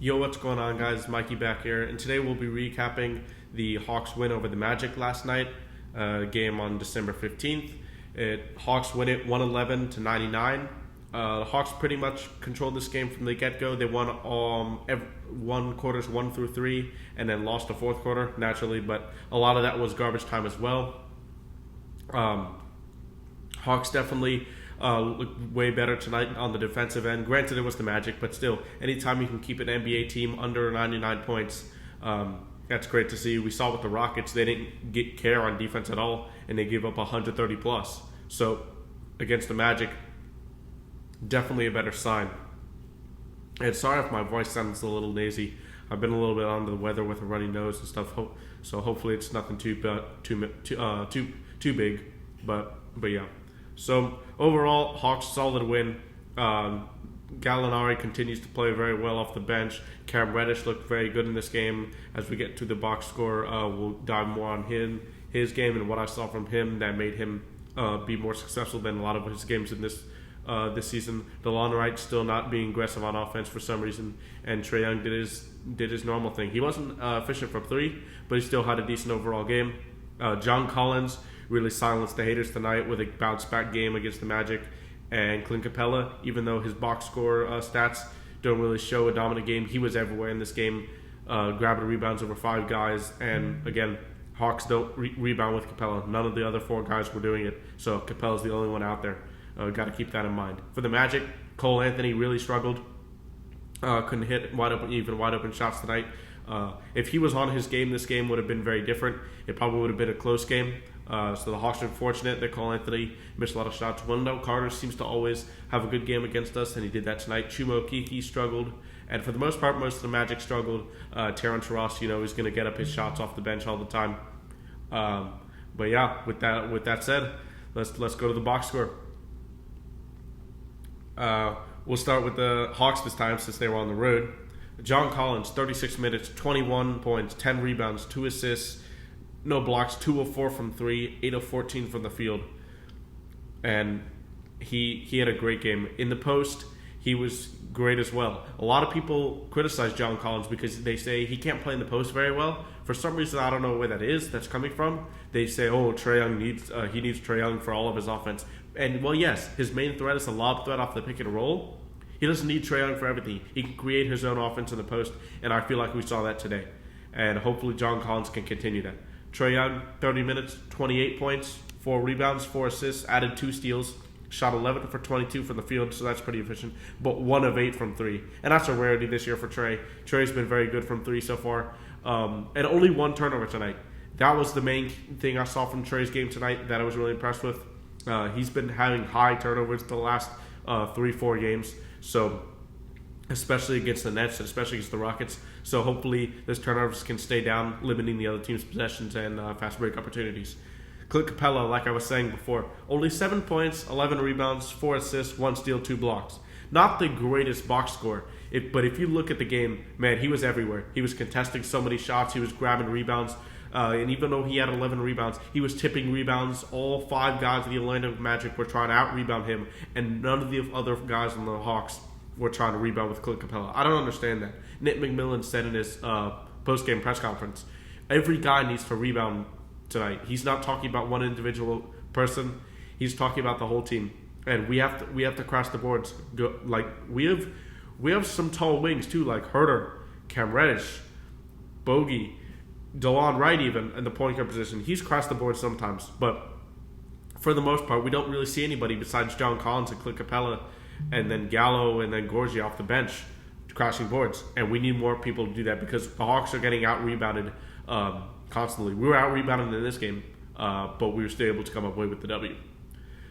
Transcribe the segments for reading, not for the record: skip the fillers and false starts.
Yo, what's going on, guys? Mikey back here, and today we'll be recapping the Hawks win over the Magic last night, game on December 15th. Hawks win it 111-99. The Hawks pretty much controlled this game from the get-go. They won quarters 1 through 3, and then lost the fourth quarter naturally, but a lot of that was garbage time as well. Hawks definitely looked way better tonight on the defensive end. Granted, it was the Magic, but still, anytime you can keep an NBA team under 99 points, that's great to see. We saw with the Rockets, they didn't get care on defense at all, and they gave up 130 plus. So, against the Magic, definitely a better sign. And sorry if my voice sounds a little nasy. I've been a little bit under the weather with a runny nose and stuff, so hopefully it's nothing too big. But yeah. So overall, Hawks solid win. Gallinari continues to play very well off the bench. Cam Reddish looked very good in this game. As we get to the box score, we'll dive more on his game and what I saw from him that made him be more successful than a lot of his games in this season. DeLon Wright still not being aggressive on offense for some reason, and Trae Young did his normal thing. He wasn't efficient from three, but he still had a decent overall game. John Collins really silenced the haters tonight with a bounce-back game against the Magic. And Clint Capella, even though his box score stats don't really show a dominant game, he was everywhere in this game, grabbing rebounds over 5 guys. And again, Hawks don't rebound with Capella. None of the other 4 guys were doing it, so Capella's the only one out there. Got to keep that in mind. For the Magic, Cole Anthony really struggled. Couldn't hit wide open shots tonight. If he was on his game, this game would have been very different. It probably would have been a close game. So the Hawks are fortunate that Cole Anthony missed a lot of shots. Wendell Carter seems to always have a good game against us, and he did that tonight. Chuma Okeke struggled, and for the most part, most of the Magic struggled. Terence Ross, he's going to get up his shots off the bench all the time. But yeah, with that said, let's go to the box score. We'll start with the Hawks this time since they were on the road. John Collins, 36 minutes, 21 points, 10 rebounds, 2 assists, no blocks, 2 of 4 from 3, 8 of 14 from the field. And he had a great game. In the post, he was great as well. A lot of people criticize John Collins because they say he can't play in the post very well. For some reason, I don't know where that's coming from. They say, Trae Young needs Trae Young for all of his offense. And, well, yes, his main threat is a lob threat off the pick and roll. He doesn't need Trae Young for everything. He can create his own offense in the post, and I feel like we saw that today. And hopefully John Collins can continue that. Trae Young, 30 minutes, 28 points, 4 rebounds, 4 assists, added 2 steals, shot 11 for 22 from the field, so that's pretty efficient, but 1 of 8 from 3. And that's a rarity this year for Trae. Trae's been very good from 3 so far, and only 1 turnover tonight. That was the main thing I saw from Trae's game tonight that I was really impressed with. He's been having high turnovers the last 3-4 games, so especially against the Nets, especially against the Rockets. So hopefully those turnovers can stay down, limiting the other team's possessions and fast break opportunities. Clint Capella, like I was saying before, only 7 points, 11 rebounds, 4 assists, 1 steal, 2 blocks. Not the greatest box score, but if you look at the game, man, he was everywhere. He was contesting so many shots, he was grabbing rebounds, and even though he had 11 rebounds, he was tipping rebounds. All 5 guys of the Orlando Magic were trying to out-rebound him, and none of the other guys on the Hawks were trying to rebound with Clint Capella. I don't understand that. Nick McMillan said in his post-game press conference, every guy needs to rebound tonight. He's not talking about one individual person. He's talking about the whole team. And we have to crash the boards. We have some tall wings too, like Herter, Cam Reddish, Bogey, DeLon Wright even in the point guard position. He's crashed the board sometimes, but for the most part, we don't really see anybody besides John Collins and Clint Capella, and then Gallo and then Gorgie off the bench crashing boards. And we need more people to do that because the Hawks are getting out-rebounded constantly. We were out-rebounded in this game, but we were still able to come away with the W.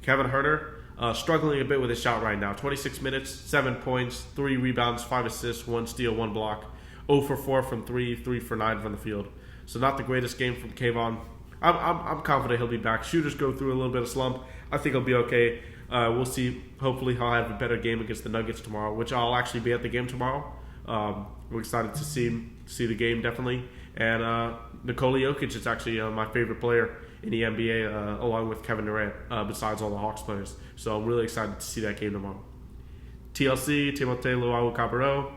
Kevin Herter, struggling a bit with his shot right now. 26 minutes, 7 points, 3 rebounds, 5 assists, 1 steal, 1 block. 0 for 4 from 3, 3 for 9 from the field. So not the greatest game from Kayvon. I'm confident he'll be back. Shooters go through a little bit of slump. I think he'll be okay. We'll see. Hopefully he'll have a better game against the Nuggets tomorrow, which I'll actually be at the game tomorrow. We're excited to see the game, definitely. And Nikola Jokic is actually my favorite player in the NBA, along with Kevin Durant, besides all the Hawks players. So I'm really excited to see that game tomorrow. TLC, Timothé Luau-Cabarrot,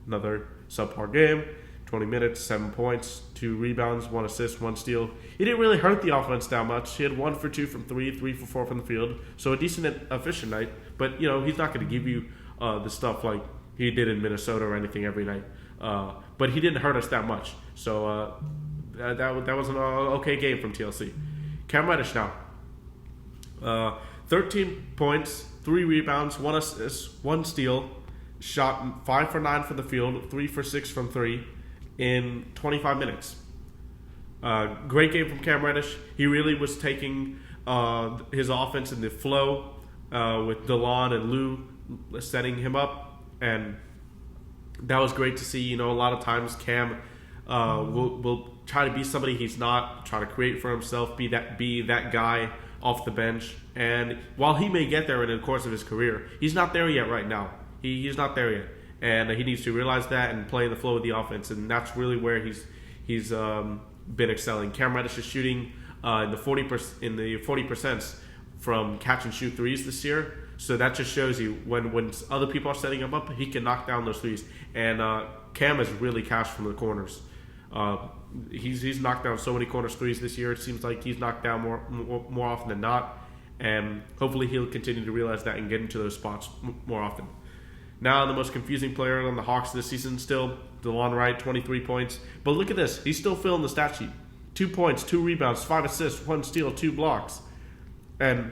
another subpar game. 20 minutes, 7 points, 2 rebounds, 1 assist, 1 steal. He didn't really hurt the offense that much. He had 1 for 2 from 3, 3 for 4 from the field. So a decent, efficient night. But, he's not going to give you the stuff like he did in Minnesota or anything every night. But he didn't hurt us that much. So that was an okay game from TLC. Cam Reddish now. 13 points, 3 rebounds, 1 assist, 1 steal. Shot 5 for 9 from the field, 3 for 6 from 3 in 25 minutes. Great game from Cam Reddish. He really was taking his offense in the flow with DeLon and Lou setting him up. And that was great to see. A lot of times Cam will try to be somebody he's not, try to create for himself, be that guy off the bench. And while he may get there in the course of his career, he's not there yet right now. He's not there yet, and he needs to realize that and play in the flow of the offense, and that's really where he's been excelling. Cam Reddish is shooting in the 40% from catch and shoot threes this year, so that just shows you when other people are setting him up, he can knock down those threes. And Cam is really cashed from the corners. He's knocked down so many corners threes this year. It seems like he's knocked down more often than not, and hopefully he'll continue to realize that and get into those spots more often. Now the most confusing player on the Hawks this season still, DeLon Wright, 23 points. But look at this. He's still filling the stat sheet. 2 points, 2 rebounds, 5 assists, 1 steal, 2 blocks. And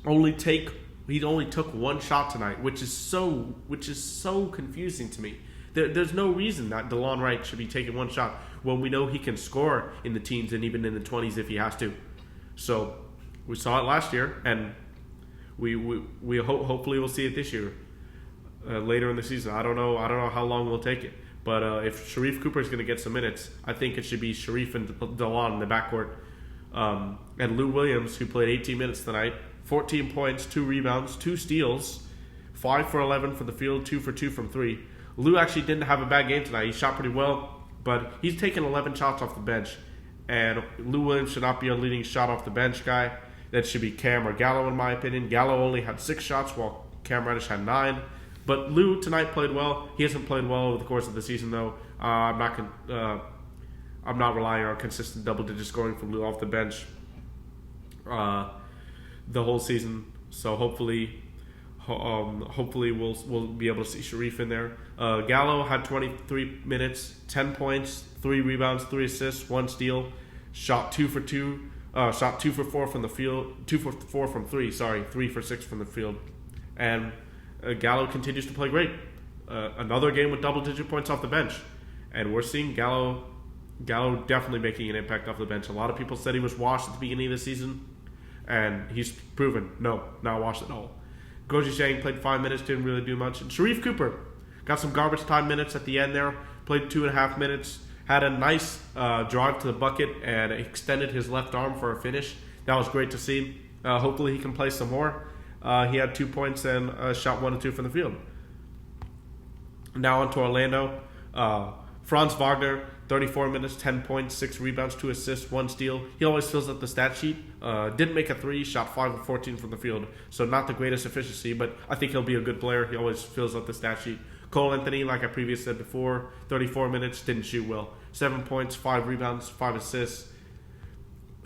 he only took 1 shot tonight, which is so confusing to me. There's no reason that DeLon Wright should be taking 1 shot when we know he can score in the teens and even in the 20s if he has to. So we saw it last year, and we hopefully we'll see it this year. Later in the season. I don't know how long we'll take it. But if Sharif Cooper is going to get some minutes, I think it should be Sharif and DeLon in the backcourt. And Lou Williams, who played 18 minutes tonight, 14 points, 2 rebounds, 2 steals, 5 for 11 from the field, 2 for 2 from 3. Lou actually didn't have a bad game tonight. He shot pretty well, but he's taken 11 shots off the bench. And Lou Williams should not be a leading shot off the bench guy. That should be Cam or Gallo, in my opinion. Gallo only had 6 shots, while Cam Reddish had 9. But Lou tonight played well. He hasn't played well over the course of the season, though. I'm not relying on consistent double-digit scoring from Lou off the bench the whole season. So hopefully we'll be able to see Sharif in there. Gallo had 23 minutes, 10 points, 3 rebounds, 3 assists, 1 steal, shot 2 for 2, shot 2 for 4 from the field, 2 for 4 from 3. 3 for 6 from the field, and Gallo continues to play great. Another game with double-digit points off the bench. And we're seeing Gallo definitely making an impact off the bench. A lot of people said he was washed at the beginning of the season, and he's proven, no, not washed at all. Goji Shang played 5 minutes, didn't really do much. And Sharif Cooper got some garbage time minutes at the end there, played 2.5 minutes, had a nice drive to the bucket, and extended his left arm for a finish. That was great to see. Hopefully he can play some more. He had 2 points and shot 1 and 2 from the field. Now on to Orlando. Franz Wagner, 34 minutes, 10 points, 6 rebounds, 2 assists, 1 steal. He always fills up the stat sheet. Didn't make a 3, shot 5 of 14 from the field. So not the greatest efficiency, but I think he'll be a good player. He always fills up the stat sheet. Cole Anthony, like I previously said before, 34 minutes, didn't shoot well. 7 points, 5 rebounds, 5 assists.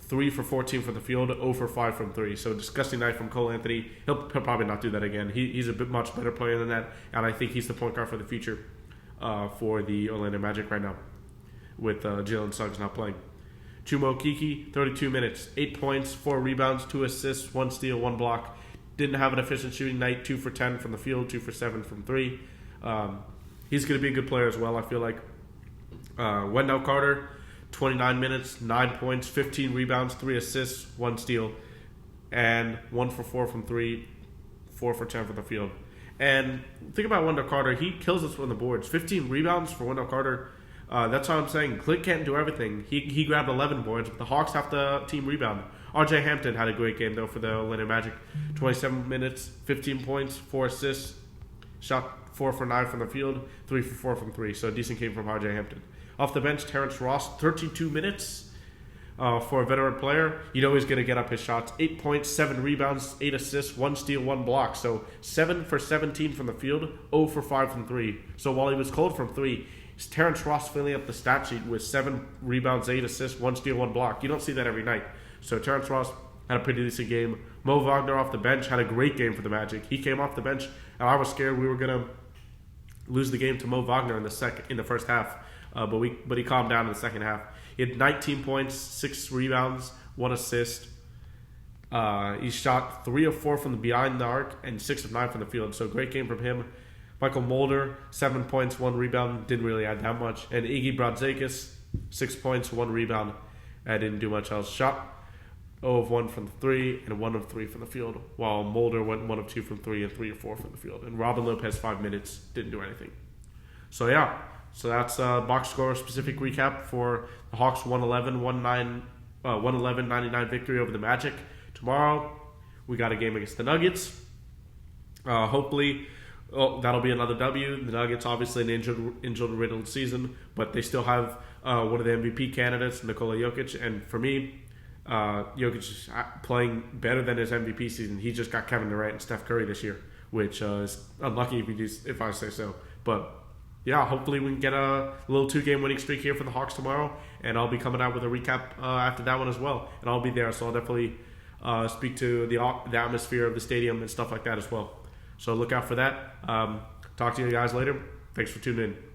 3 for 14 from the field, 0 for 5 from 3. So disgusting night from Cole Anthony. He'll probably not do that again. He's a much better player than that, and I think he's the point guard for the future for the Orlando Magic right now, with Jalen Suggs not playing. Chuma Okeke, 32 minutes, 8 points, 4 rebounds, 2 assists, 1 steal, 1 block. Didn't have an efficient shooting night, 2 for 10 from the field, 2 for 7 from 3. He's going to be a good player as well, I feel like. Wendell Carter, 29 minutes, 9 points, 15 rebounds, 3 assists, 1 steal, and 1 for 4 from 3, 4 for 10 from the field. And think about Wendell Carter. He kills us on the boards. 15 rebounds for Wendell Carter. That's what I'm saying. Click can't do everything. He grabbed 11 boards, but the Hawks have the team rebound. R.J. Hampton had a great game, though, for the Orlando Magic. 27 minutes, 15 points, 4 assists, shot 4 for 9 from the field, 3 for 4 from 3. So a decent game from R.J. Hampton. Off the bench, Terence Ross, 32 minutes, for a veteran player, you know he's going to get up his shots. 8 points, 7 rebounds, 8 assists, 1 steal, 1 block. So 7 for 17 from the field, 0 for 5 from 3. So while he was cold from 3, it's Terence Ross filling up the stat sheet with 7 rebounds, 8 assists, 1 steal, 1 block. You don't see that every night. So Terence Ross had a pretty decent game. Mo Wagner off the bench had a great game for the Magic. He came off the bench, and I was scared we were going to lose the game to Mo Wagner in the first half. But he calmed down in the second half. He had 19 points, 6 rebounds, 1 assist. He shot 3 of 4 from the behind the arc and 6 of 9 from the field. So great game from him. Michael Mulder, 7 points, 1 rebound. Didn't really add that much. And Iggy Brazdeikis, 6 points, 1 rebound. Didn't do much else. Shot 0 of 1 from the 3 and 1 of 3 from the field. While Mulder went 1 of 2 from 3 and 3 of 4 from the field. And Robin Lopez, 5 minutes, didn't do anything. So yeah. So that's a box score specific recap for the Hawks 111-99 victory over the Magic. Tomorrow, we got a game against the Nuggets. Hopefully, that'll be another W. The Nuggets, obviously, an injured-riddled season, but they still have one of the MVP candidates, Nikola Jokic. And for me, Jokic is playing better than his MVP season. He just got Kevin Durant and Steph Curry this year, which is unlucky if I say so. But yeah, hopefully we can get a little 2-game winning streak here for the Hawks tomorrow, and I'll be coming out with a recap after that one as well, and I'll be there, so I'll definitely speak to the atmosphere of the stadium and stuff like that as well. So look out for that. Talk to you guys later. Thanks for tuning in.